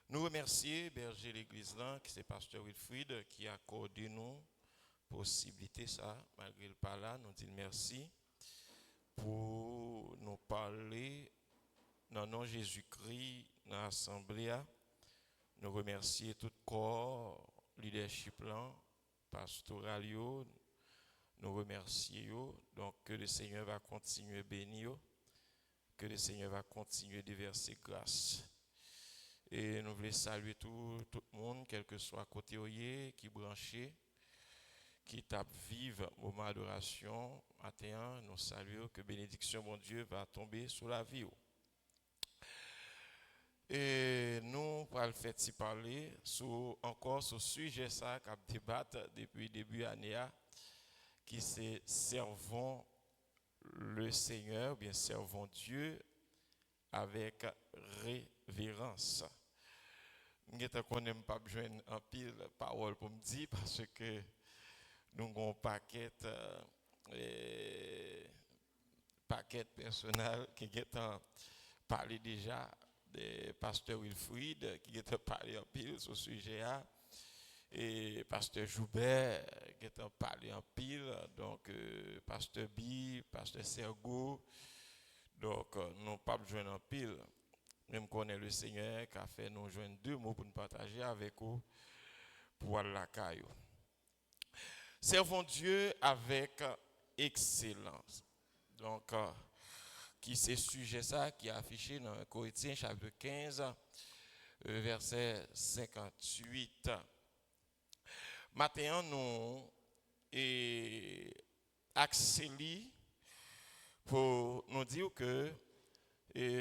Nous remercions Berger l'Église là, qui c'est Pasteur Wilfried, qui a accordé nous possibilité ça, malgré le pas là, nous disons merci pour nous parler dans le nom de Jésus-Christ dans l'Assemblée. Nous remercions tout le corps, leadership là, pastoral, nous remercions. Donc que le Seigneur va continuer à bénir, que le Seigneur va continuer à déverser grâce. Et nous voulons saluer tout le monde, quel que soit côté qui est branché, qui tape vive au moment d'adoration. Matin, nous saluons que bénédiction, mon Dieu, va tomber sur la vie. Et nous, pour le faire parler encore sur ce sujet ça qu'on débatte depuis le début de l'année, qui c'est servons le Seigneur, ou bien servons Dieu avec révérence. Je ne connais pas besoin en pile parole pour me dire parce que nous avons un paquet personnel qui est parlé déjà de Pasteur Wilfried qui est parlé en pile sur ce sujet là et Pasteur Joubert qui est parlé en pile donc Pasteur B, Pasteur Sergo donc nous pas besoin en pile. Même connaît le Seigneur qui a fait nous joindre deux mots pour nous partager avec vous pour la caillou. Servons Dieu avec excellence. Donc, qui c'est sujet ça qui est affiché dans Corinthiens chapitre 15, verset 58. Maintenant, nous accélérons pour nous dire que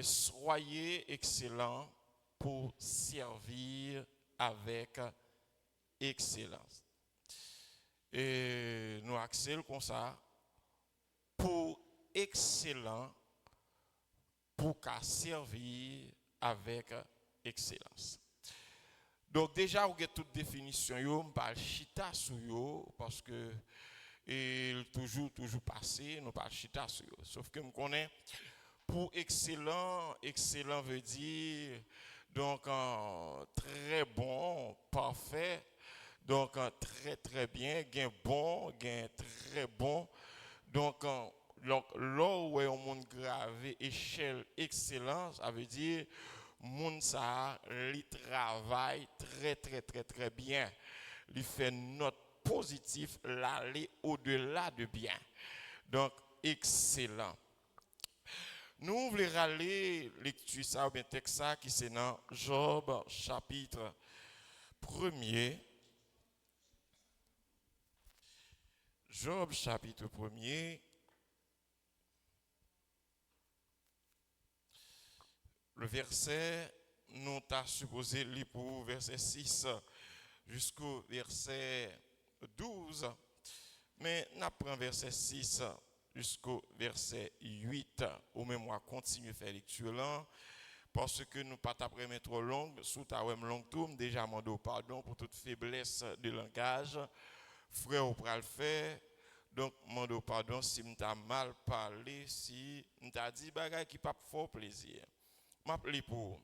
soyez excellents pour servir avec excellence. Et nous accélérons comme ça pour excellent, pour qu'à servir avec excellence. Donc déjà, vous avez toute définition, je parle chita sur yo parce que toujours passé, nous parle chita sur yo. Sauf que je connais pour excellent, excellent veut dire donc très bon, parfait. Donc très très bien, gain bon, gain très bon. Donc là où est un monde gravé échelle excellence, ça veut dire monde ça il travaille très très très très bien. Il fait note positif l'aller au-delà de bien. Donc excellent. Nous voulons aller lecture ça ou bien texte ça qui c'est dans Job chapitre 1er. Job chapitre 1er. Le verset, nous t'a supposé lire pour verset 6 jusqu'au verset 12. Mais nous prenons verset 6 jusqu'au verset 8. Ou même moi continue à faire lecture là. Parce que nous pas après trop longue, sous ta longue tourne, déjà mando pardon pour toute faiblesse de langage. Frère, on peut le faire. Donc, mando pardon si m'ta mal parlé, si m'ta dit bagay qui pas fort plaisir. M'appelez pour.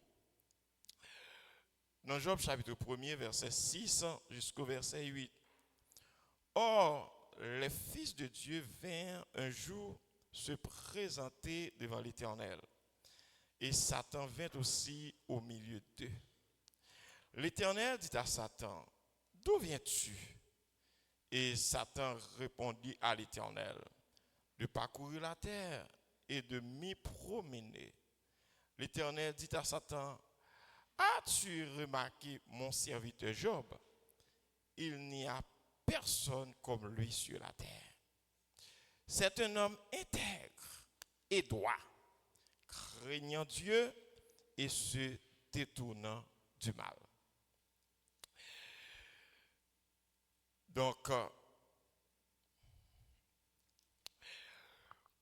Dans Job chapitre 1er, verset 6 jusqu'au verset 8. Or, les fils de Dieu vinrent un jour se présenter devant l'Éternel. Et Satan vint aussi au milieu d'eux. L'Éternel dit à Satan, d'où viens-tu? Et Satan répondit à l'Éternel, de parcourir la terre et de m'y promener. L'Éternel dit à Satan, as-tu remarqué mon serviteur Job? Il n'y a personne comme lui sur la terre. C'est un homme intègre et droit, craignant Dieu et se détournant du mal. Donc,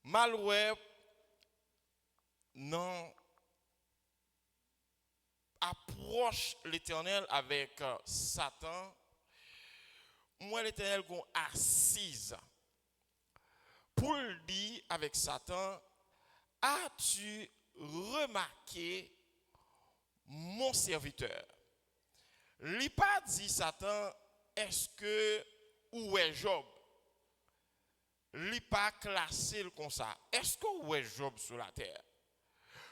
malware non approche l'Éternel avec Satan. Moi, l'Éternel qu'on assise pour le dire avec Satan, as-tu remarqué mon serviteur? Li pas dit Satan, est-ce que où est Job? Li pas classé comme ça. Est-ce que où est Job sur la terre?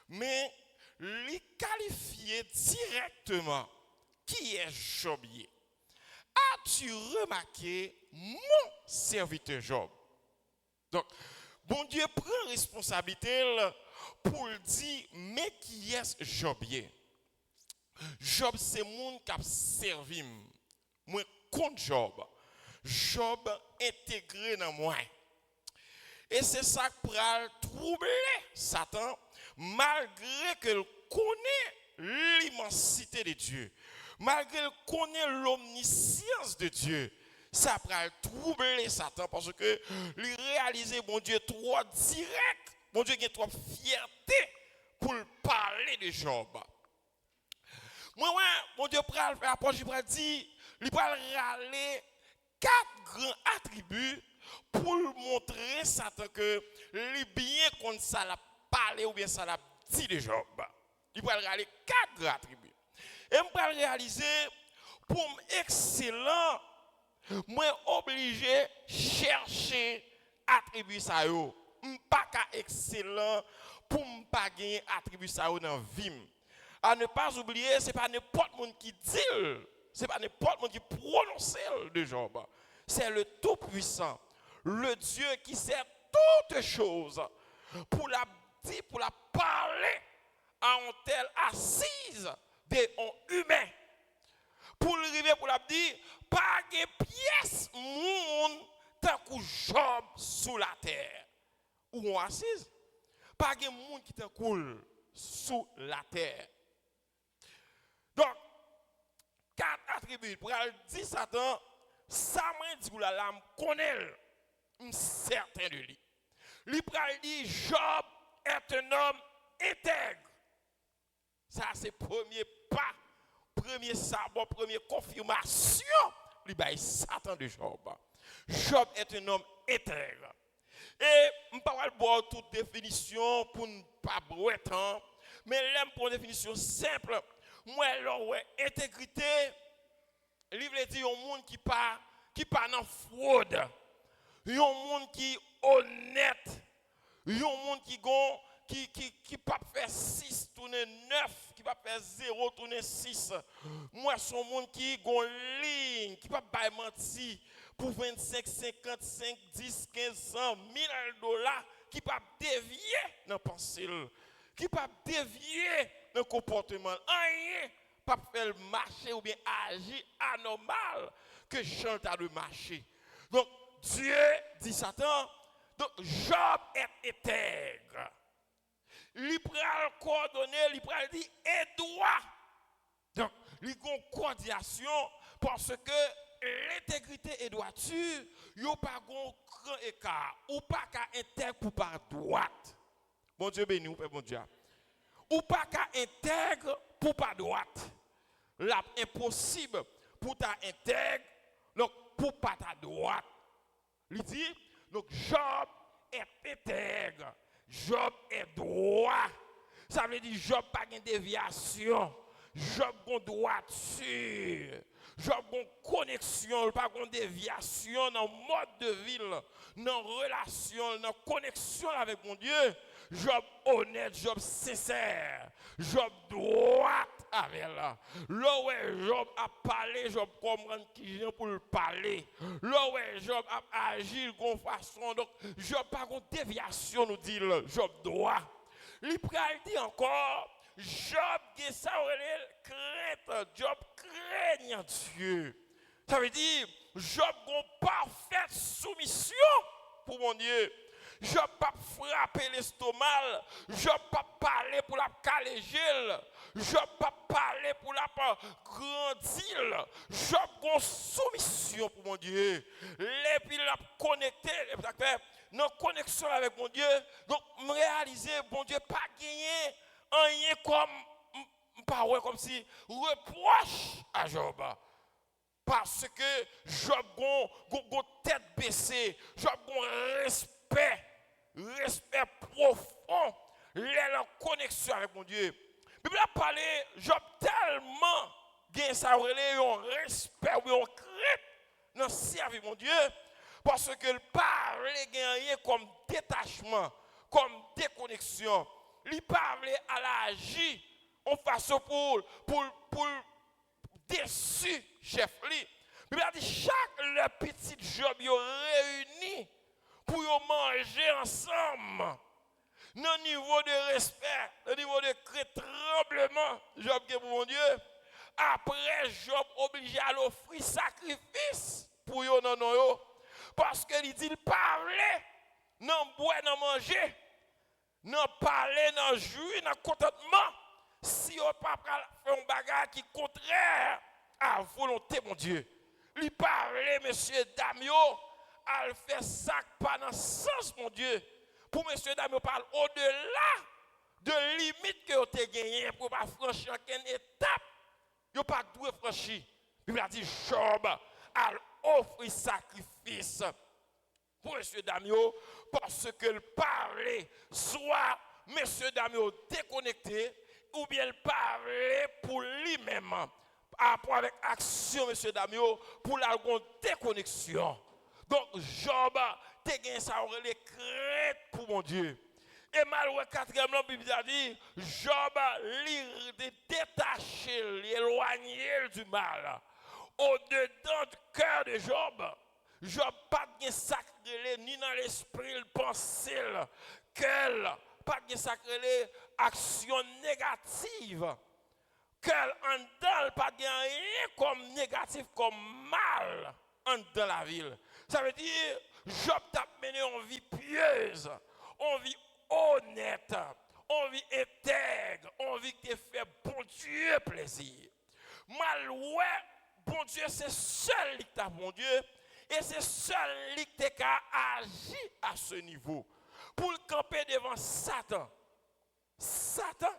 Mais li qualifié directement qui est Job. As-tu remarqué mon serviteur Job? Donc, bon Dieu prend responsabilité pour dire, mais qui est Job? Job, c'est moun qui a servi. Moi, contre Job. Job intégré dans moi. Et c'est ça qui peut troubler Satan, malgré qu'il connaît l'immensité de Dieu, malgré qu'il connaît l'omniscience de Dieu. Ça peut troubler Satan parce que lui réaliser, bon Dieu, trop direct, bon Dieu, il a trop fierté pour parler de Job. Moi, mon Dieu, l'apôtre Jibril dit, il va râler 4 grands attributs pour montrer Satan que il bien contre ça l'a parlé ou bien ça l'a dit de Job. Il va râler 4 grands attributs. Et je vais réaliser, pour excellent, moi obligé chercher attributs ça yo. Pas excellent pour ne pas gagner attributs ça yo dans vie. À ne pas oublier, ce n'est pas n'importe qui dit, ce n'est pas n'importe qui prononce de Job. C'est le Tout-Puissant, le Dieu qui sait toutes choses pour la dire, pour la parler à un tel assise de humain. Pour arriver pour la dire, pas de pièce monde tant que Job sous la terre. Ou on assise, pas de monde qui te coule sous la terre. Donc, 4 attributs. Pour dire Satan, ça m'a dit que la lame connaît certain de lui. Lui dit Job est un homme intègre. Ça, c'est le premier pas, premier sabot, première confirmation. Lui dit Satan de Job. Job est un homme intègre. Et je ne vais pas boire toute définition pour ne pas boire temps, mais l'aime pour une définition simple. Moi, l'intégrité, le livre dit un monde qui pas dans fraude, un monde qui est honnête, un monde qui pas faire 6 tourner 9, qui pas faire 0 tourner 6. Moi, son monde qui est en ligne, qui pas mentir pour 25, 55, 10, 15, 100, 1000 dollars, qui pas dévier dans pensée, qui pas dévier dans comportement, rien pas faire marcher ou bien agir anormal que chante à le marcher. Donc Dieu dit Satan, donc Job est intègre. Il prend le coordonné, il prend le dit et droit. Donc il y a une coordination parce que l'intégrité et droiture, il n'y a pas de grand écart ou pas qu'à intègre pour par droite. Bon Dieu béni, bon Dieu. Ou pas qu'à intègre pour pas droite. Là, impossible pour ta intègre, donc pour pas ta droite. Il dit, donc Job est intègre, Job est droit. Ça veut dire Job pas de déviation, Job a droiture, Job a connexion, pas de déviation dans le mode de vie, dans la relation, dans la connexion avec mon Dieu. Job honnête, Job sincère, Job droit avec là. Là où Job a parlé, Job comprend qui vient pour le parler. Là où Job a agi de façon, donc Job pas de déviation, nous dit Job droit. Il dit encore, Job qui ça crainte, Job craigne Dieu. Ça veut dire, Job a une parfaite soumission pour mon Dieu. Job pas frapper l'estomac, Job pas parler pour la caléger, Job pas parler pour la grandir, Job a soumission pour mon Dieu. Et puis il a connecté, dans connexion avec mon Dieu, donc réaliser, mon Dieu, pas gagner rien comme si reproche à Job. Parce que Job a tête baissée, Job a respect profond, il est en connexion avec mon Dieu. La Bible a parlé, Job tellement gain ça un respect ou un crainte dans servir mon Dieu parce que le parle gagner comme détachement, comme déconnexion. Il parle à l'agir en façon pour déçu chef li. Il a dit chaque le petit job yo réuni pour manger ensemble. Dans niveau de respect, au niveau de tremblement, Job qui est pour mon Dieu. Après, Job obligé à l'offrir sacrifice pour yo non yo. Parce qu'il dit il parlait, non boire, non manger, non parler, non jouir, non contentement. Si on pas faire un bagage qui est contraire à la volonté mon Dieu. Il parlait, monsieur Damio, à faire ça pas dans le sens mon Dieu. Pour monsieur Damio parle au-delà de limites que vous avez gagnées pour ne pas franchir aucune étape. Vous pas dû franchir. Il a dit Job a offert sacrifice pour monsieur Damio parce que le parler soit monsieur Damio déconnecté ou bien le parler pour lui-même rapport avec action monsieur Damio pour la déconnexion. Donc Job te gagne ça les craintes pour mon Dieu. Et malgré quatrième la Bible a dit Job détaché, éloigné du mal. Au-dedans du cœur de Job, Job pas de sacré ni dans l'esprit le penser qu'elle pas de sacré action négative. Qu'elle en dedans pas de rien comme négatif comme mal en dans la ville. Ça veut dire Job t'a mené en vie pieuse, en vie honnête, en vie intègre, en vie qui fait bon Dieu plaisir. Mal ouais, bon Dieu c'est seul qui t'a bon Dieu et c'est seul qui t'a agi à ce niveau pour le camper devant Satan. Satan,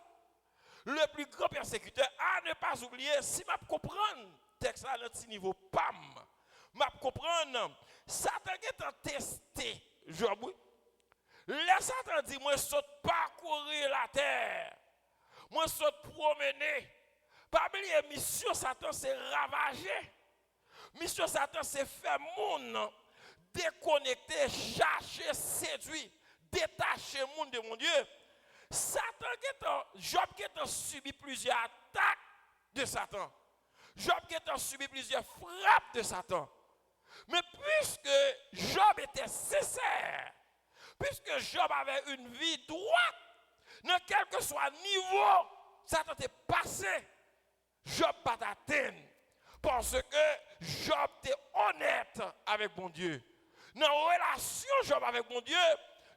le plus grand persécuteur, à ne pas oublier, si je comprends le texte à notre niveau, pam, je comprends, Satan est testé, Job. Le Satan dit, moi, saute parcourir la terre, moi, saute promener. Pas oublier, mission Satan, c'est ravager. Mission Satan, c'est faire monde déconnecter, chercher, séduire, détacher le monde de mon Dieu. Satan, Job qui a subi plusieurs attaques de Satan. Job qui a subi plusieurs frappes de Satan. Mais puisque Job était sincère, puisque Job avait une vie droite, dans quel que soit niveau, Satan était passé. Job pas d'atteindre. Parce que Job était honnête avec mon Dieu. Dans la relation Job avec mon Dieu,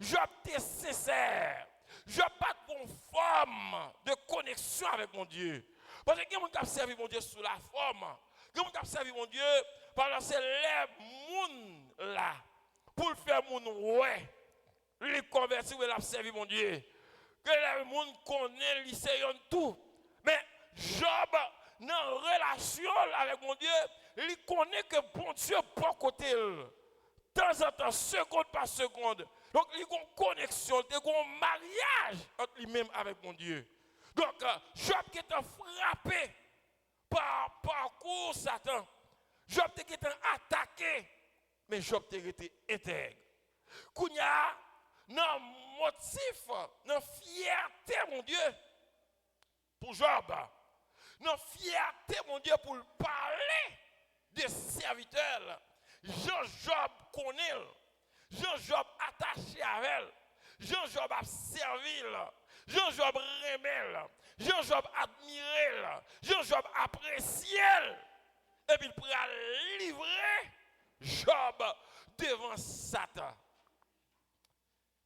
Job était sincère. Job pas de forme de connexion avec mon Dieu. Parce que quelqu'un qui a servi mon Dieu sous la forme, quelqu'un qui a servi mon Dieu, parce que c'est les gens là, pour le faire mon ouais, les convertir, il a servi mon Dieu. Que les gens connaissent, ils savent tout. Mais Job, dans la relation avec mon Dieu, il connaît que bon Dieu pas côté. De temps en temps, seconde par seconde. Donc, il y a une connexion, il y a un mariage entre lui-même avec mon Dieu. Donc, Job qui est frappé par parcours Satan. Job qui est attaqué, mais Job qui été intègre. Kounya, dans motif, dans fierté, mon Dieu, pour Job, dans fierté, mon Dieu, pour parler des serviteurs. Jean-Job connaît, Jean-Job attaché à elle, Jean-Job a servi, Jean-Job remet, Jean-Job admire, Jean-Job apprécie, et puis il pourra livrer Job devant Satan.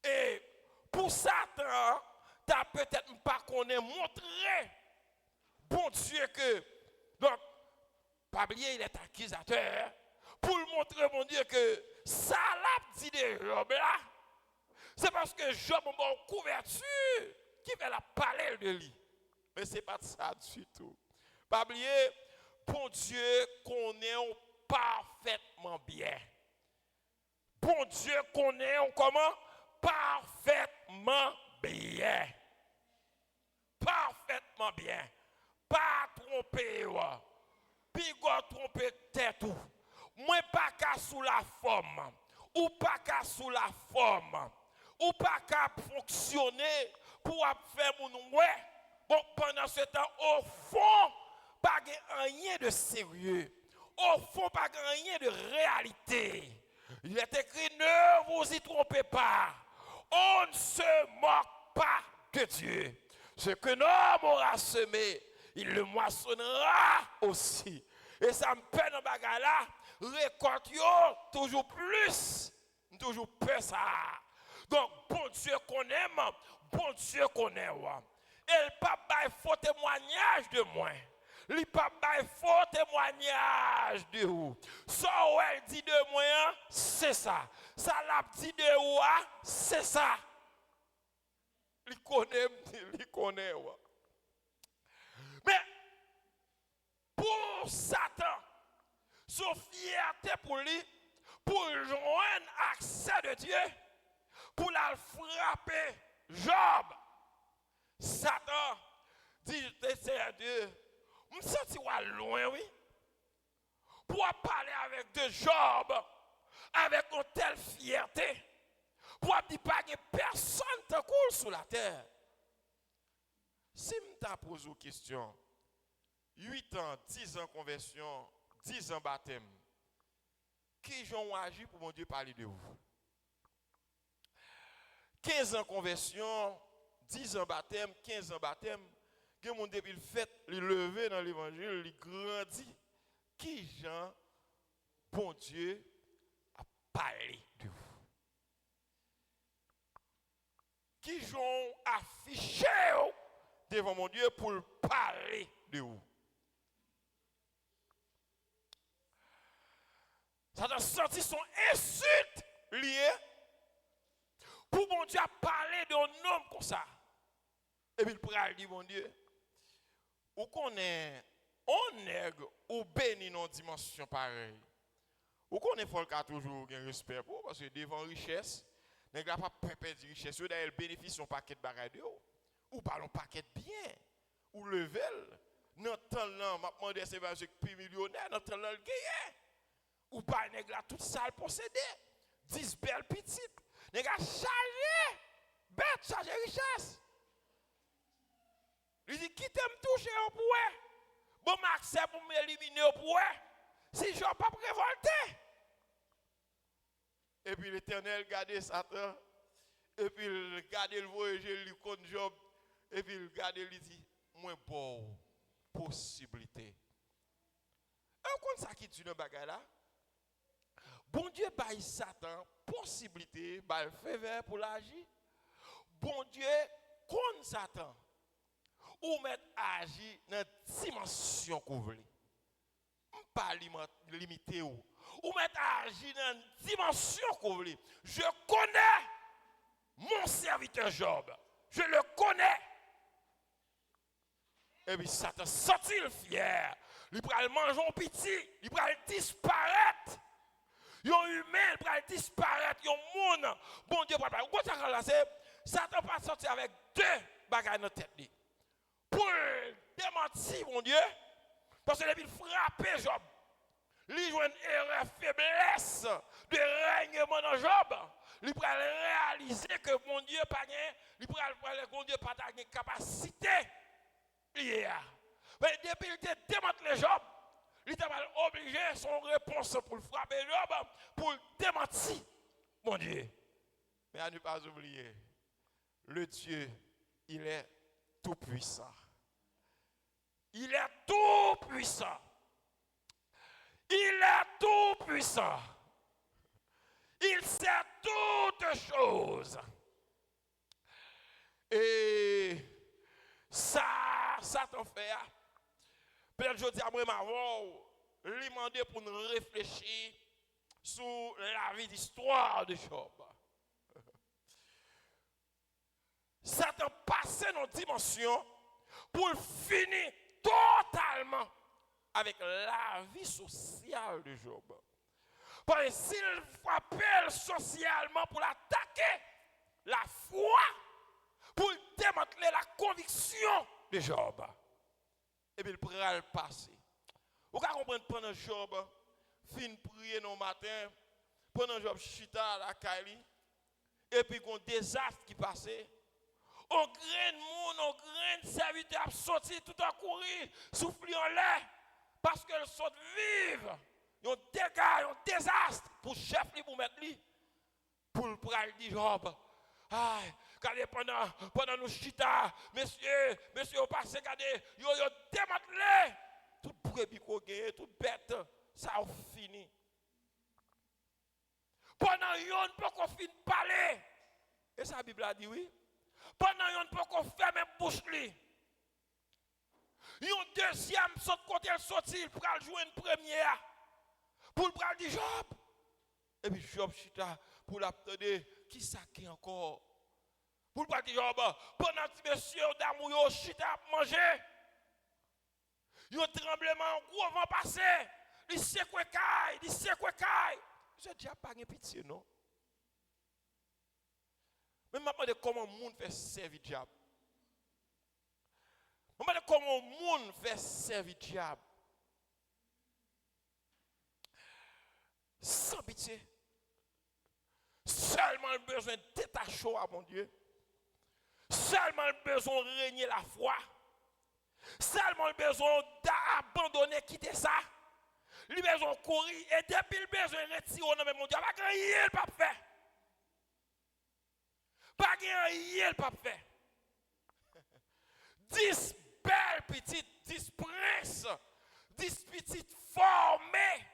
Et pour Satan, tu as peut-être pas connaît montré, bon Dieu, que, donc, pas oublier, il est accusateur. Pour lui montrer, mon Dieu, que ça l'a dit de Job là, c'est parce que Job a une couverture qui fait la parler de lui. Mais ce n'est pas ça du tout. Pas oublier, bon Dieu connaît parfaitement bien. Bon Dieu connaît comment? Parfaitement bien. Parfaitement bien. Pas tromper. qu'on trompe tête tout. Moi pas qu'à sous la forme. Ou pas qu'à sous la forme. Ou pas qu'à fonctionner pour faire mon ouais. Bon, pendant ce temps, au fond, pas rien de sérieux. Au fond, pas rien de réalité. Il est écrit, ne vous y trompez pas. On ne se moque pas de Dieu. Ce que l'homme aura semé, il le moissonnera aussi. Et ça me peine dans bagarre là, récolte toujours plus, toujours plus ça. Donc, bon Dieu qu'on aime, bon Dieu qu'on aime. Et le papa faux témoignage de moi. Le papa faux témoignage de vous. Ça où elle dit de moi, c'est ça. Ça l'a dit de vous, c'est ça. Il connaît, il connaît. Mais pour Satan, son fierté pour lui, pour joindre accès de Dieu, pour la frapper Job, Satan dit, c'est Dieu. Je me sens loin, oui. Pour parler avec de Job, avec une telle fierté, pour dire pas que personne te coule sur la terre. Si je te pose une question, 8 ans, 10 ans conversion, 10 ans baptême, qui ont agi pour mon Dieu parler de vous? 15 ans conversion, 10 ans baptême, 15 ans baptême, que mon depuis le fait, il levé dans l'évangile, il grandit. Qui Jean, bon Dieu, a parlé de vous? Qui Jean affiché devant mon Dieu pour parler de vous? Ça a sorti son insulte lié pour mon Dieu parler d'un homme comme ça. Et puis il pourra dire, mon Dieu, ou qu'on est, on nègre ou béni dans une dimension pareille. Ou qu'on est folk a toujours un respect pour, parce que devant richesse, nègre n'a pas perdre de richesse, ou d'ailleurs bénéficie son paquet de bagages de haut. Ou par un paquet de biens, ou level. Notre temps là, m'a demandé c'est parce que millionnaire, notre temps là le gagne. Ou pas nègre là tout ça possédé. 10 belles petites. Nègre chargé, bête chargé richesse. Il dit, qui t'aime toucher au pouet? Bon, m'accepte pour m'éliminer au pouet. Si je ne pas révolter. Et puis l'Éternel regardait Satan. Et puis il regardait le voyageur, il compte Job. Et puis il regardait, il dit, moins bon, possibilité. Et on ça qui dit dans bagaille là? Bon Dieu baille Satan, possibilité, baille faveur pour l'agir. Bon Dieu, contre Satan. Ou mettre agir dans la dimension qu'on veut. Pas limité ou. Ou mettre agir dans la dimension qu'on veut. Je connais mon serviteur Job. Je le connais. Et puis Satan sorti le fier. Il va manger un petit. Il va disparaître. Il y a un humain, il va disparaître. Il y a un monde. Bon Dieu, papa. Pourquoi ça là, Satan va sortir avec 2 bagages dans la tête. Pour démentir, mon Dieu, parce que il frappait Job. Il joue une erreur faiblesse de règnement dans Job. Il peut réaliser que mon Dieu pas mon Dieu pas de capacité. Mais depuis qu'il démantelé Job, il était obligé son réponse pour le frapper Job, pour le démentir, mon Dieu. Mais à ne pas oublier, le Dieu, il est tout puissant. Il est tout puissant. Il est tout puissant. Il sait toutes choses. Et ça t'en fait. Peut-être je dis à moi, lui demander pour nous réfléchir sur la vie d'histoire de Job. Satan passait dans une dimension pour finir totalement avec la vie sociale de Job. Parce que s'il frappait socialement pour l'attaquer, la foi, pour démanteler la conviction de Job, et puis il pourra le passer. Vous comprenez pendant Job, fin prier non matin, pendant Job chita la Kali, et puis qu'on désastre qui passait. On grain monde, on grain serviteur a sorti tout en courir, souffler en l'air, parce qu'elle saute vive. Yon dégâts, yon désastre pour chef li pour mettre li. Pour le pral di Job. Aïe, regardez pendant nous chita, messieurs, au passé, regardez, yo démantelé. Tout brebis qu'on gagne, tout bête, ça a fini. Pendant yon peut qu'on fin parler. Et ça la Bible a dit oui. Pendant yon peut qu'on ferme bouche li. Yon deuxième saute côté elle sorti, il pral jouer une première. Pour le pral di Job. Et puis Job chita pour l'attendre qui ça qui encore. Pour le pral di Job, pendant que monsieur d'amour yo chita à manger. Yon tremblement gros vent passer. Il sait quoi caille, il sait quoi caille. Ce diable pas de pitié non. Mais je me demande comment le monde fait servir le diable. Je me demande comment le monde fait servir le diable. Sans pitié. Seulement le besoin de détacher à mon Dieu. Seulement le besoin de régner la foi. Seulement le besoin d'abandonner, quitter ça. Le besoin de courir et depuis le besoin de retirer, non mais mon Dieu, pas rien le pape fait. Pas rien le pape fait. 10 belles petites, 10 princes, 10 petites formées.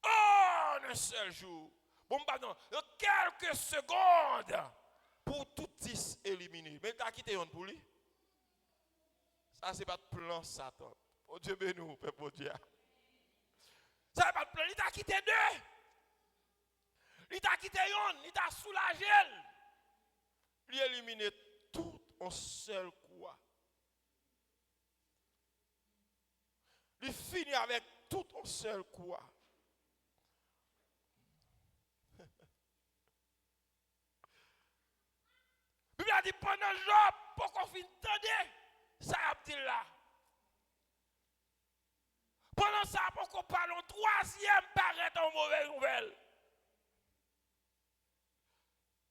Oh, un seul jour. Bon, pardon, quelques secondes pour tout 10 éliminer. Mais tu as quitté un pour lui. Ça, c'est pas de plan Satan. Oh Dieu béni, peuple Dieu. Ça, c'est pas de plan. Il t'a quitté deux. Il t'a quitté un. Il t'a soulagé. Il a éliminé tout en seul coup. Il finit avec tout en seul coup. Il a dit pendant Job, pour qu'on finisse d'entendre, ça a-t-il là. Pendant ça, pour qu'on parle en troisième, paraît en mauvaise nouvelle.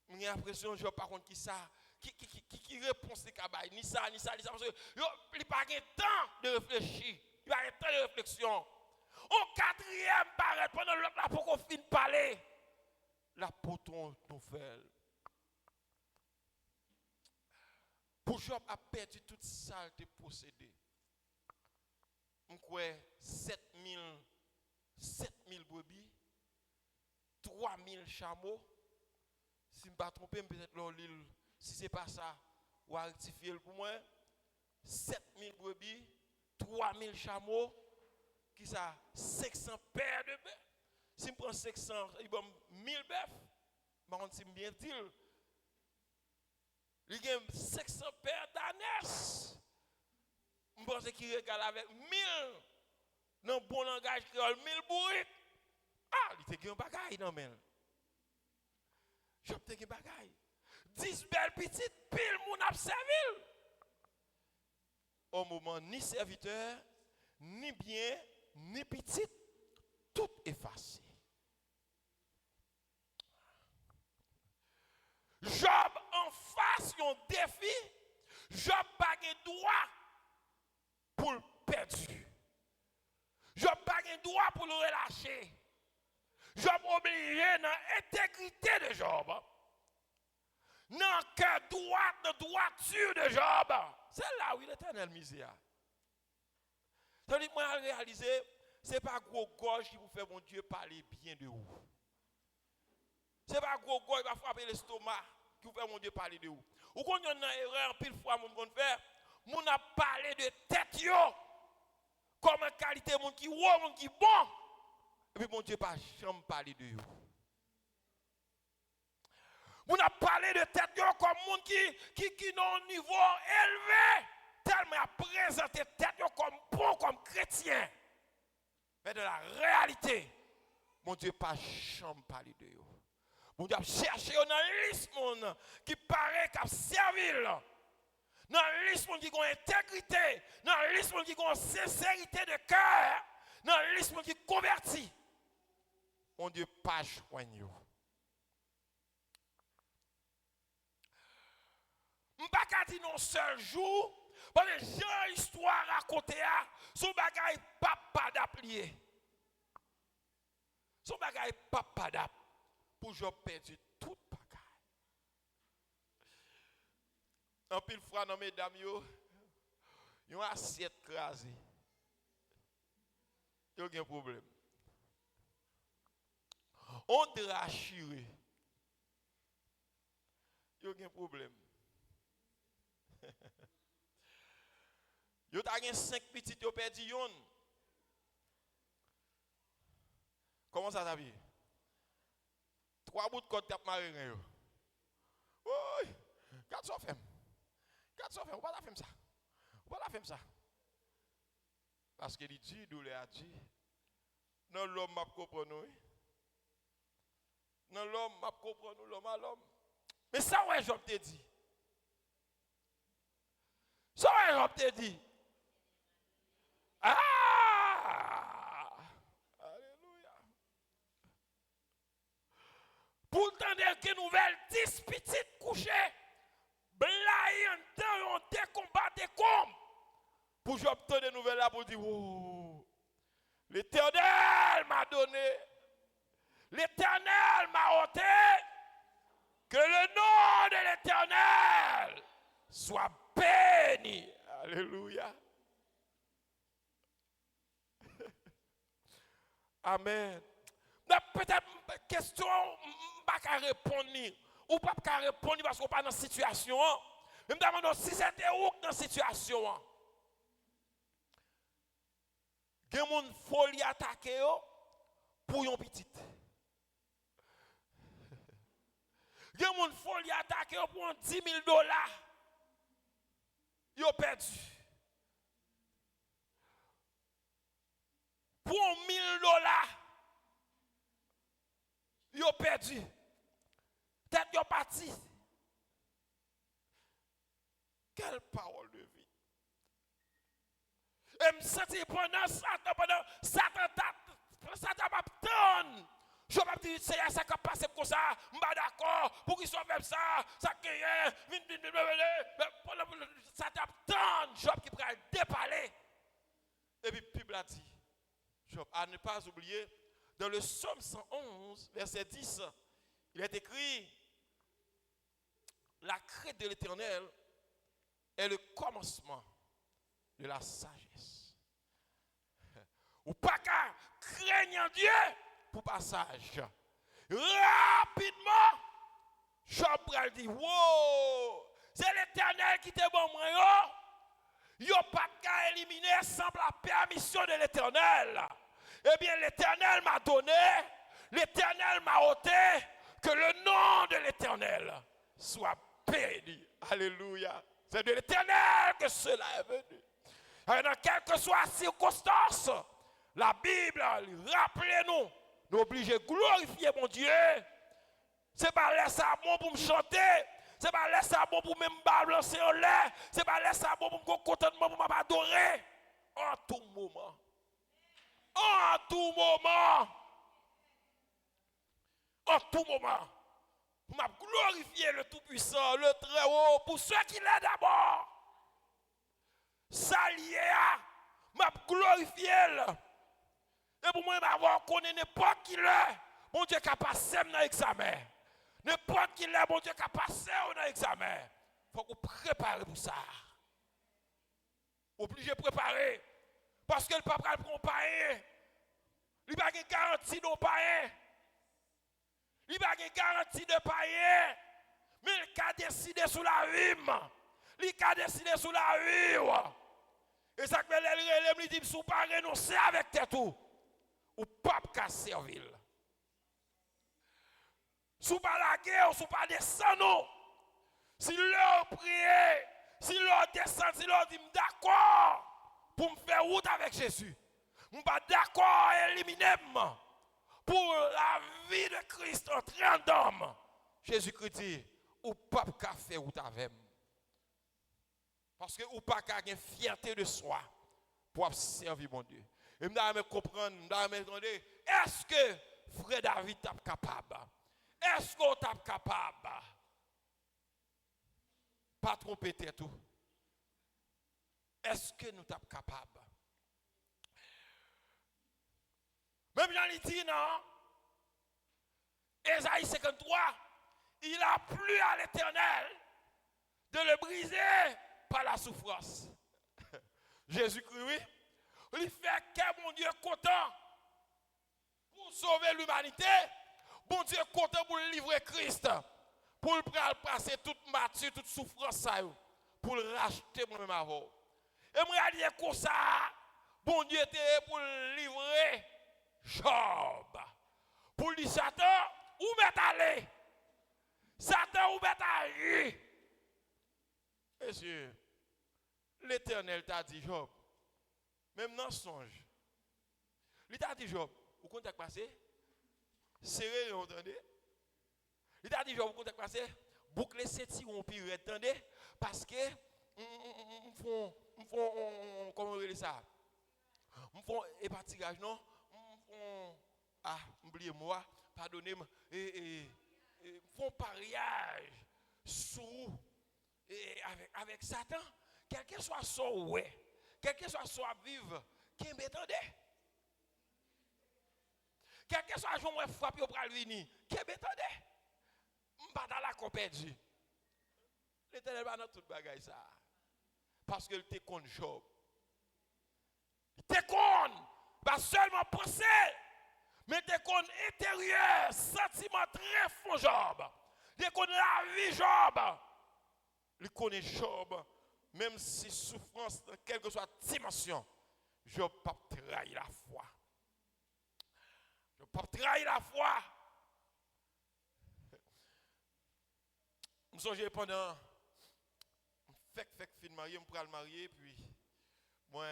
J'ai l'impression, Job, par contre, qui ça, qui répond ces cabaye, ni ça, parce que il n'a pas de temps de réfléchir, il n'a pas de temps de réflexion. Au quatrième, paraît pendant l'autre là, pour qu'on finisse de parler. La poton nouvelle. Pour Job a perdu toute saleté possédée. On croit 7000 brebis, 3000 chameaux. Si je ne me pas trompé, peut-être l'île, si ce n'est pas ça, on va rectifier pour moi. 7000 brebis, 3000 chameaux, qui ça 500 paires de bœufs. Si je prends 500, il y a 1000 bœufs. Par contre, si je bien dit, il y a 500 paires d'ânes. Je pense qu'il regarde avec 1000. Dans le bon langage créole, 1000 bourriques. Ah, il était un bagaille, non, mais. Je te un bagaille. 10 belles petites, pile, mon a servi. Au moment, ni serviteur, ni bien, ni petite, tout effacé. Job en face un défi, Job pas de droit pour le perdu. Job pas de droit pour le relâcher. Job obligé dans l'intégrité de Job. Dans le cœur droit, dans la droiture de Job. C'est là où l'Éternel misère. C'est-à-dire que moi, réaliser, ce n'est pas gros gorge qui vous fait mon Dieu parler bien de vous. Ce n'est pas gros gorge qui va frapper l'estomac qui vous fait mon Dieu parler de vous. Ou quand il y a une erreur, pile fois, mon frère, mon a parlé de tête yo, comme une qualité, mon qui wow, mon qui bon. Et puis mon Dieu pas jamais parler de vous. On a parlé de tête yo comme monde qui dans un niveau élevé, tellement a présenté tête yo comme bon, comme chrétien. Mais dans la réalité, mon Dieu pas jamais parler de vous. Mon Dieu a cherché dans liste monde qui paraît qu'a servi Dans la liste qui ont intégrité, dans la liste qui ont sincérité de cœur, dans la liste qui convertit. Mon Dieu, pas joigneux. Je ne peux pas dire non seul jour, parce que j'ai l'histoire racontée, son bagage pas d'applier. Son bagage pas d'ap pour je perdu tout bagage. En pile fois dans mesdames yo, yon assiette crasée. Yon gen problème. On drachiré. Yon gen problème. Yo ta gen 5 petites yo perdu yon. Comment ça t'habille? 3 bouts de côte tap maré yo. Oui, 400 femmes. 400 femmes, on va la faire ça. On va la faire ça. Parce qu'il dit, d'où a dit, non l'homme m'a compris nous. Non l'homme m'a compris nous, l'homme à l'homme. Mais ça ouais, Job te dit. Ça ouais, Job te dit. Ah! Alléluia. Pourtant, des nouvelles 10 petites couchées. Blaye en temps, on te combattait comme. Pour j'obtenir des nouvelles là pour dire, oh, l'Éternel m'a donné. L'Éternel m'a ôté. Que le nom de l'Éternel soit béni. Alléluia. Amen. Peut-être une question, je ne peux pas répondre. Ou pas répondre parce qu'on n'est pas dans la situation. Je me demande si c'était où dans la situation. Il y a des gens folie attaquer pour une petite. Il y a des gens folie attaquer pour $10,000. Ils ont perdu. Pour $1,000, ils ont perdu. Peut-être qu'ils ont parti. Quelle parole de vie. Et me sentir pendant Satan m'a tonne. Je ne vais pas dire c'est ça qui a passé comme ça. Je ne suis pas d'accord. Pour qu'ils soient même ça. Ça qui est. Satan m'a tonne. Job qui pourrait dépaler. Et puis Bible a dit. Job, à ne pas oublier, dans le psaume 111, verset 10, il est écrit, la crainte de l'Éternel est le commencement de la sagesse. Ou pas qu'à craindre Dieu pour passage. Rapidement, Job a dit, wow, c'est l'Éternel qui te bon moi. Il n'y a pas qu'à éliminer sans la permission de l'Éternel. Eh bien, l'Éternel m'a donné, l'Éternel m'a ôté, que le nom de l'Éternel soit béni. Alléluia. C'est de l'Éternel que cela est venu. Et dans quelle que soit la circonstance, la Bible, rappelez-nous, nous oblige de glorifier mon Dieu. Ce n'est pas laisser ça bon pour me chanter. Ce n'est pas laisser ça bon pour me balancer en l'air. Ce n'est pas laisser ça bon pour me contentement, pour m'adorer. En tout moment. En tout moment. En tout moment. Pour m'a glorifier le Tout-Puissant, le Très-Haut, pour ceux qui l'est d'abord. Salier, m'a glorifier. Et pour moi, m'avoir connu n'importe qui l'est. Mon Dieu qui a passé dans l'examen. N'importe qui l'est, mon Dieu qui a passé dans l'examen. Il faut que vous préparez pour ça. Obligé de préparer. Parce que le papa ne prend pas rien. Il n'y a pas de garantie de païen. Il n'y a pas de garantie de païen. Mais il a décidé sur la rime. Il a décidé sur la rime. Et ça fait les dit, si vous ne pas renoncer avec tes tout, ou pas qu'à servir. Si vous pas la guerre, si vous pas descendre, si leur prier, si leur descend, si leur dit d'accord pour me faire route avec Jésus, je ne suis pas d'accord à éliminer pour la vie de Christ en train d'homme. Jésus-Christ dit, ou pas qu'à faire route avec moi. Parce que ou pas qu'à une fierté de soi pour servir mon Dieu. Et je me comprendre, je me demander, est-ce que frère David est capable? Est-ce qu'on est capable? Pas tromper tout. Est-ce que nous sommes capables? Même Jean dit non. Ésaïe 53, il a plu à l'Éternel de le briser par la souffrance. Jésus-Christ, oui. Il fait que mon Dieu est content pour sauver l'humanité. Bon Dieu est content pour livrer Christ. Pour le passer toute mature, toute souffrance, pour le racheter moi-même avant. Et moi, je dis comme ça, bon Dieu était pour livrer Job. Pour lui, Satan, où m'est allé? Satan, où m'est allé? Monsieur, l'Éternel t'a dit, Job, même dans le songe, il t'a dit, Job, vous comptez passer? Serré, vous entendez? Il t'a dit, Job, vous comptez passer? Boucler ces tirons, puis vous entendez? Parce que, comment on dit ça? On fait épatigage, non? Oubliez-moi, pardonnez-moi, font pariage sous avec Satan, quel que soit son ouais, quel que soit son vivre, qui m'étendait. Quel que soit son frappé au bras venir, qui m'étendait. Pas dans la compétition. L'Éternel va dans toute bagaille ça. Parce que il te compte Job. Il te compte, pas seulement penser. Mais te connaît intérieur, sentiment très fort Job. Te connaît la vie Job. Il connaît Job, même si souffrance, dans quelle que soit la dimension, Job ne peut pas trahir la foi. Je ne peux pas trahir la foi. Je me souviens pendant, fait fin de marier, je me le marier, puis moi,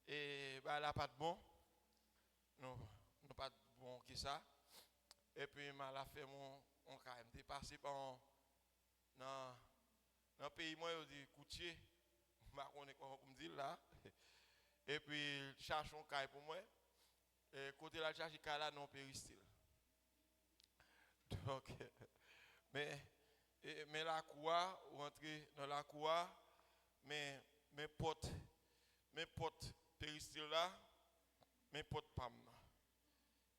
et bah là pas de bon. Non pas de bon qui ça. Et puis m'a la fait mon carême. T'es passé par dans le pays moi je dis coutier. Je connais comment me dire là. Et puis cherche un carême pour moi. Et côté la cherche carême là non péristyle. Donc mais la cour rentrer dans la cour mais mes potes péristyle là mes potes pam.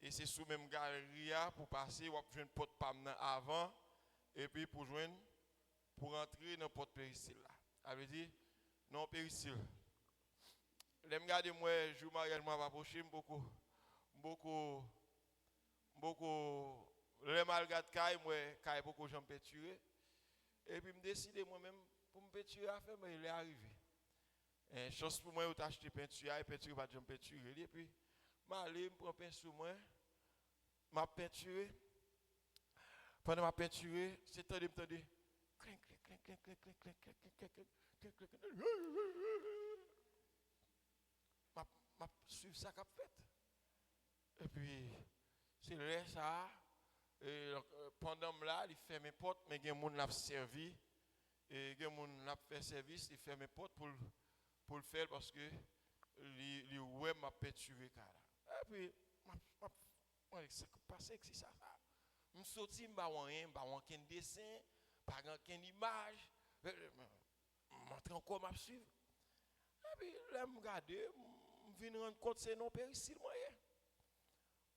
Et c'est sous même galerie pour passer, ou joindre porte pam avant, et puis pour entrer dans porte péristyle là. Ça veut dire, non péristyle. Les regarde moi, je mariage moi approcher beaucoup, les malgré caille moi caille beaucoup j'en péturer. Et puis me décider moi-même pour me péturer à faire, mais il est arrivé. Chose pour moi, où acheter peinture, et peinture pas j'en péturer. Et puis, je prends pinceau moi. Ma peinture, pendant ma peinture, c'est tendu, ma suivre ça qu'a fait. Et puis, c'est là ça, et pendant là, il fait mes portes, mais il y a des gens qui l'ont servi, et il y a des gens qui l'ont fait service, il fait mes portes pour le faire parce que il ouais ma peinture. Et puis, ça passe c'est ça. Je sorti, je ne sais pas aucun dessin, pas aucune image. Je suis encore à suivre. Et puis, là, je regarde, je viens rendre compte que c'est non périssile moyen.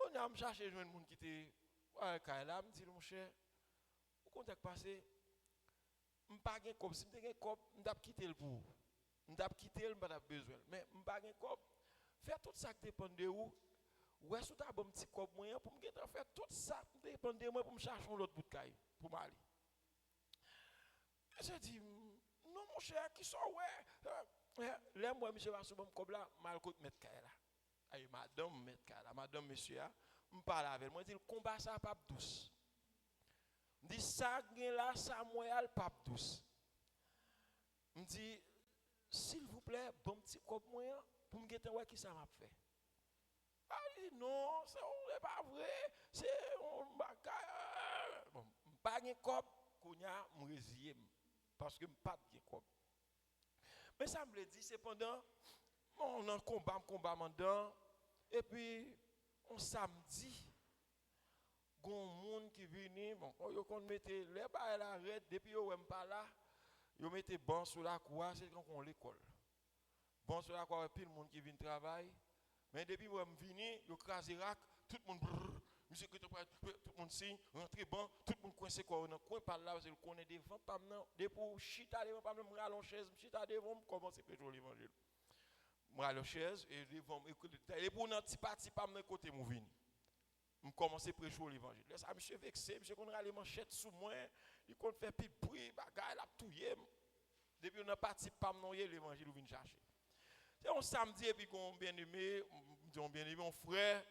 On a cherché un monde qui était là, je me dis, mon cher, au contact passé, je n'ai pas de cop. Si je n'ai pas de cop, je vais quitter le pour. Je vais quitter le, je n'ai pas besoin. Mais je n'ai pas de cop. Faire tout ça qui dépend de où. Ouais, si tu as un petit cop moyen pour me faire tout ça, dépend de moi pour me chercher un autre bout de caille pour m'aller. Et je dis, non mon cher, qui sont ouais. Là, moi, monsieur va sur mon cob là, mal côté mettre caille là. Aïe, madame mettre caille là, madame monsieur, je parle avec elle. Moi, je dis, le combat ça pas douce. Je dis, ça là, ça moi, pas douce. Je dis, s'il vous plaît, bon petit cop moyen pour me guetter ouais qui ça m'a fait. Ah, il dit non, c'est pas vrai, c'est un bagage. Bon, pas de cop, qu'on a me résilier parce que pas de cop. Mais ça me dit, c'est pendant, on a un combat dedans, et puis, on samedi, il y a un monde qui vient, bon, on mettait les barres à l'arrêt, depuis on n'est pas là, on mettait bon sur la cour, c'est quand on l'école. Bon sur la cour, puis le monde qui vient travailler. Mais depuis que je suis venu, je crase Irak, tout le monde brrr, monsieur tout le monde signe, rentre bon, tout le monde coincé quoi, on a coin par là, parce qu'il connaît devant pas maintenant, depuis chita devant pas me rallon chaise, chita devant commencer à prêcher l'évangile. Me rallon chaise et devant et pour un petit parti pas me côté mon vini. Je commence à prêcher l'évangile. Là ça monsieur vexé, monsieur qu'on rale manchette sous moi, il compte faire pile bruit, bagaille la touyer. Depuis on a parti pas me l'évangile ou vinn chercher. C'est un samedi et puis qu'on bien-aimé, mon frère,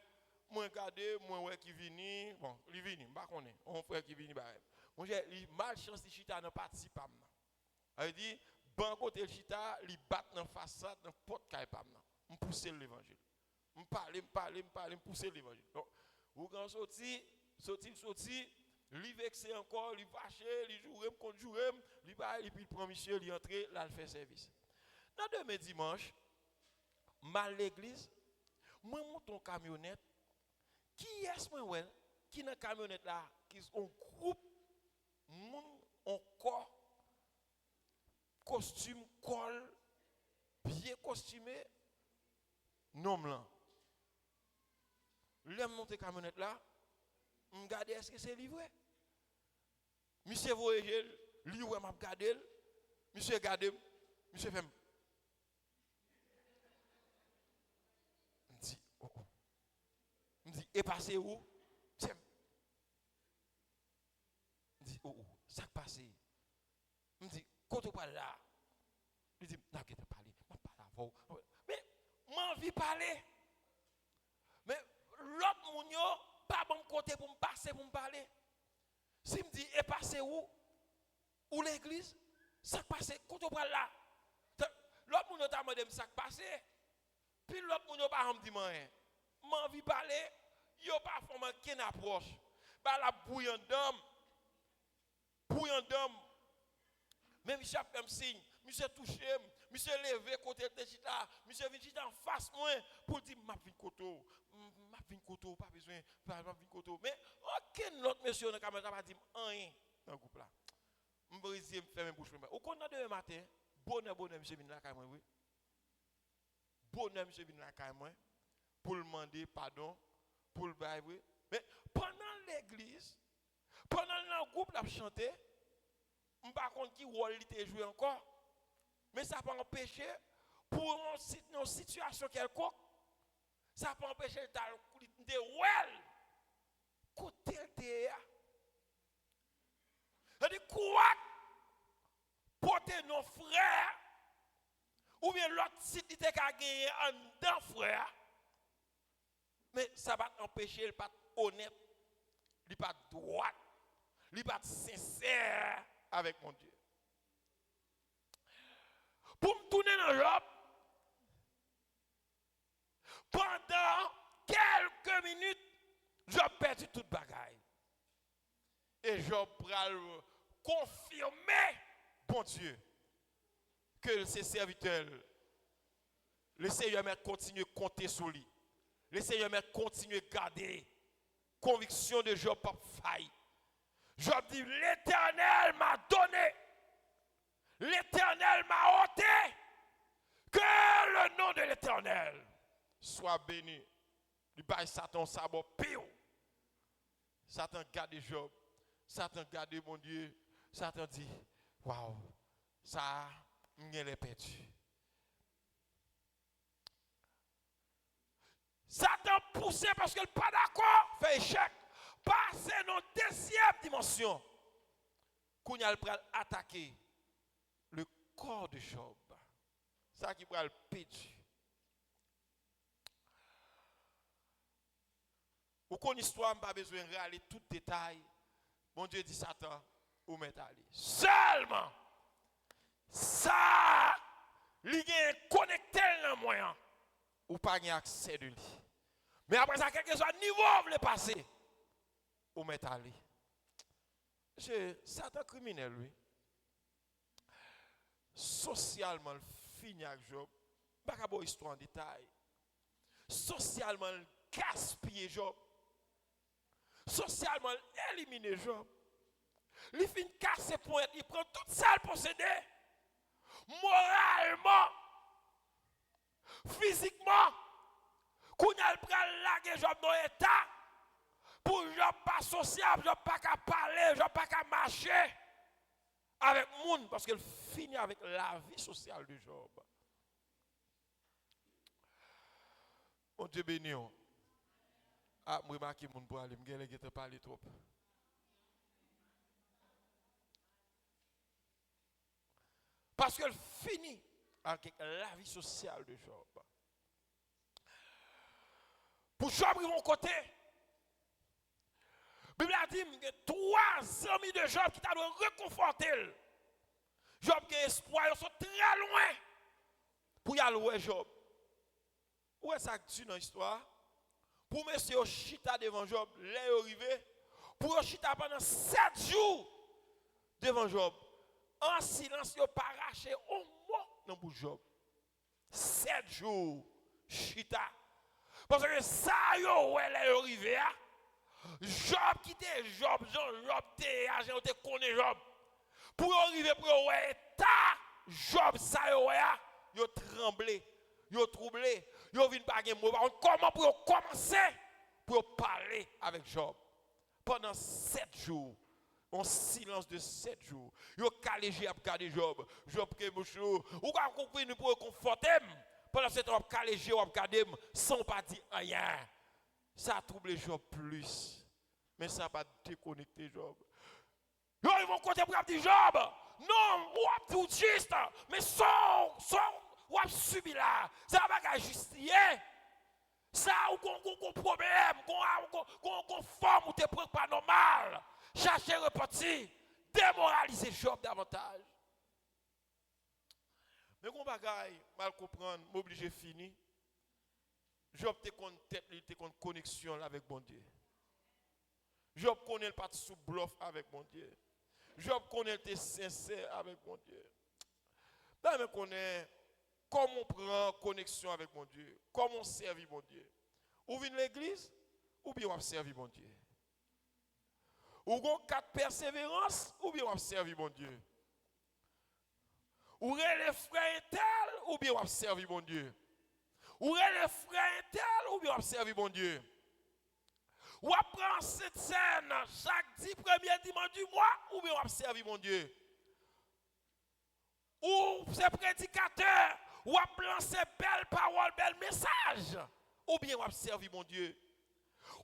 moi regardé, moi ouais qui vini, bon, il vini, pas connaît, mon frère qui vini bah. Moi j'ai malchance de chita dans parti pas maintenant. Elle dit ban côté le chita, il bat dans façade dans porte caille pas maintenant. On pousser l'évangile. On parler, pousser l'évangile. Donc vous quand sorti, il vexé encore, il fâché, il jouer contre jouer, il va et puis il prend monsieur, il entre là il fait service. Dans demain dimanche mal l'église, moi monte en camionnette. Qui est-ce moi qui dans camionnette là, qui ont groupe monde encore costume col bien costumé nom là. L'aime monter camionnette là, me regarder est-ce que c'est livré. Monsieur voyage, lui ouais m'a regarder, monsieur regarde, monsieur fait dit, oh. Je dis, et passé où? Tiens. Je dis, oh, ça passé. Je dis, quand on parle là, je dis, n'a pas parlé, je parle avant. Mais, moi, envie de parler. Mais, l'autre moun yo, pas bon côté pour me passer, pour me parler. Si me dit, et passé où? Où l'église? Ça passé, quand on parle là. L'autre moun yo t'a demandé, ça passé. Puis l'autre moun yo pas me dit rien. Moi envie parler, yo pas former qu'une approche. Ba la bouillant d'homme. Même monsieur fait un signe, monsieur touché, monsieur levé côté de chita, monsieur vient chita en face moi pour dire m'a vinn koto, pas besoin, m'a vinn koto. Mais aucun autre monsieur dans caméra pas dit rien dans groupe là. M'brisé me fermer bouche. Au connait demain matin, bonheur monsieur vinn là caille moi oui. Bonheur monsieur vinn là caille moi pour demander pardon, pour le bailler. Mais pendant l'église, pendant le groupe l'a chanté, je ne sais pas qui rôle il était joué encore, mais ça peut empêcher pour une situation quelconque, ça peut empêcher de well côté de c'est-à-dire quoi porter nos frères ou bien l'autre site qui était gagné en dedans frère. Mais ça va empêcher, il pas honnête, il pas droit, il pas sincère avec mon Dieu. Pour me tourner dans Job, pendant quelques minutes, Job perdu toute bagaille. Et Job pral confirmer, bon Dieu, que ses serviteurs, le Seigneur m'a continué à compter sur lui. Le Seigneur m'a continué à garder. Conviction de Job pas faille. Job dit, l'Éternel m'a donné. L'Éternel m'a ôté. Que le nom de l'Éternel soit béni. Il baille Satan sabot pire. Satan garde Job. Satan garde mon Dieu. Satan dit, waouh, ça, m'y est perdu. Satan poussé parce qu'elle n'est pas d'accord, fait échec. Passer dans la deuxième dimension. Qu'on a attaquer le corps de Job. Ça qui va le péter. Ou qu'on histoire, pas besoin de râler tout détail. Mon Dieu dit Satan, ou met aller. Seulement, ça, il est connecté dans moyen. Ou pas accès de lui. Mais après ça, quel que soit le niveau, vous voulez passer. Ou met aller. Satan criminel, lui. Socialement, fini avec Job. Pas qu'à une histoire en détail. Socialement, il gaspille Job. Socialement, il élimine Job. Il finit casser point, il prend tout ça le possédé. Moralement, physiquement, qu'on a pris la Job dans l'état. Pour Job pas sociable, Job pas qu'à parler, Job pas qu'à marcher avec le monde parce qu'il finit avec la vie sociale de Job. Mon Dieu béni. Ah, moi marqué mon pour aller, me gagner te parler trop. Parce qu'il finit avec la vie sociale de Job. Pour Job, ils vont côté. La Bible a dit que 3 amis de Job qui t'ont réconforté. Job qui a espoir, ils sont très loin pour y aller où Job. Où est-ce que tu dans l'histoire? Pour monsieur chita devant Job, là est arrivé. Pour chita pendant 7 jours devant Job. En silence, il n'a pas arraché un mot dans le Job. 7 jours chita. Parce que ça, elle est arrivé. Job qui était Job était agent, te connaît Job. Pour arriver pour ouais ta Job ça yo tremblé, yo troublé, yo vinn pas gen mot. Comment pour commencer pour parler avec Job pendant 7 jours. En silence de 7 jours. Yo calégé à regarder Job. Job que mouchou, ou ka comprendre pour conforter pendant 7 jours calégé à regarder sans pas dire rien. Ça a troublé Job plus. Mais ça n'a pas déconnecté Job. Ils vont compter pour dire Job. Non, ou tout juste. Mais ou subi là. Ça va pas justifier. Ça ou qu'on problème, qu'on forme ou te prend pas normal. Chercher repartir. Démoraliser Job davantage. Mais qu'on bagaille, mal comprendre, m'obliger fini. Job te compte tête, il te compte connexion avec bon Dieu. Job connaît le pas sous bluff avec mon Dieu. Job connaît le sincère avec mon Dieu. Là, mais connaît comment on prend connexion avec mon Dieu, comment on servit mon Dieu. Ou vient l'église, ou bien on servir mon Dieu. Ou on 4 persévérance, ou bien on servir mon Dieu. Ou les frères tel, ou bien on servir mon Dieu. Ou les frères tel, ou bien on servir mon Dieu. Ou apprend cette scène chaque 10 premiers dimanche du mois, ou bien on servir mon Dieu. Ou ces prédicateurs, ou apprend ces belles paroles, belles messages, ou bien on servir mon Dieu.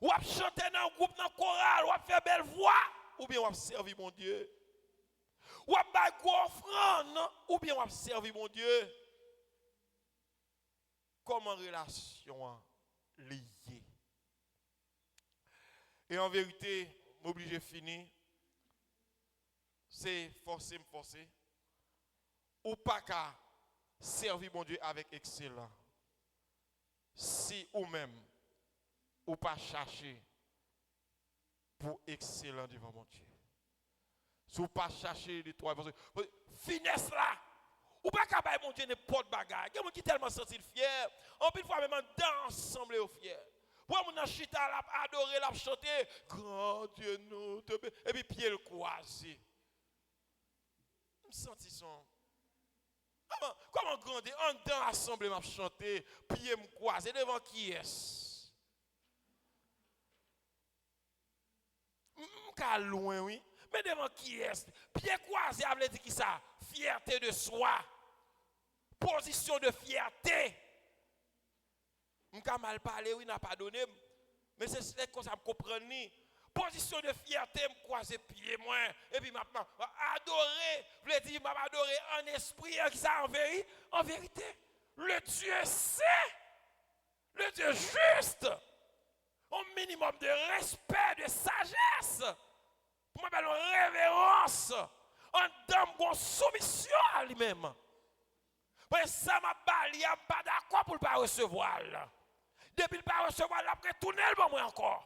Ou chanter dans un groupe, dans un choral, ou faire belle voix, ou bien on servir mon Dieu. Ou faire offrande, ou bien on servir mon Dieu. Comment relation liée. Et en vérité, m'oblige de finir, c'est forcer. Ou pas qu'à servir mon Dieu avec excellence. Si ou même, ou pas chercher pour excellent devant mon Dieu. Si ou pas chercher les 3 finesse là. Ou pas qu'à mon Dieu n'importe bagarre. Il y a des gens qui tellement sentent fiers. En plus, fois même dans ensemble aux fiers. Pour mon chita l'a adoré, l'a chanté, grand Dieu nous te et puis pied le croisé. Me senti son. Comment grandir en dans assemblée m'a chanté, pied me croisé devant qui est-ce? M'ka loin oui, mais devant qui est-ce? Pied croisé a veut dire qui ça? Fierté de soi. Position de fierté. M'ka mal parlé, oui, n'a pas donné. Mais c'est comme ça me comprendre ni. Position de fierté, me croiser pied moi. Et puis maintenant, adorer, veut dire m'a adorer en esprit, qui ça en vérité. Le Dieu saint, le Dieu juste, au minimum de respect, de sagesse. Pour moi, une révérence, en dame, une soumission à lui-même. Mais ça m'a bali, je ne suis pas d'accord pour ne pas recevoir. Depuis ne pas recevoir, après tourner le bon moi encore.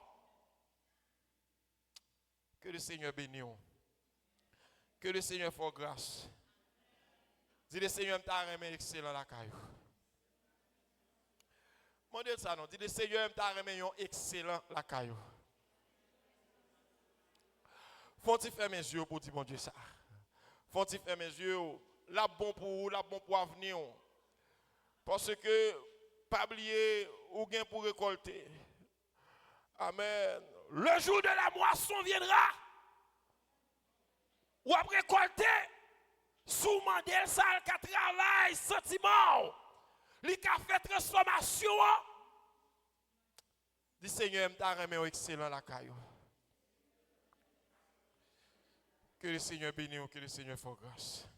Que le Seigneur bénisse. Que le Seigneur fasse grâce. Dis le Seigneur, t'a remis excellent la caillou. Mon Dieu, ça non. Dis le Seigneur, t'a remis excellent la caillou. Faut-il faire mes yeux pour dire mon Dieu ça? Faut-il faire mes yeux? La bon pour vous, la bon pour avenir. Parce que, pas oublier, ou gain pour récolter. Amen. Le jour de la moisson viendra. Ou après récolter. Sous mandel ça, qui travaille, sentiment. Li ka fait transformation. Dis Seigneur, m'ta remet excellent la caillou. Que le Seigneur bénisse, que le Seigneur fasse grâce.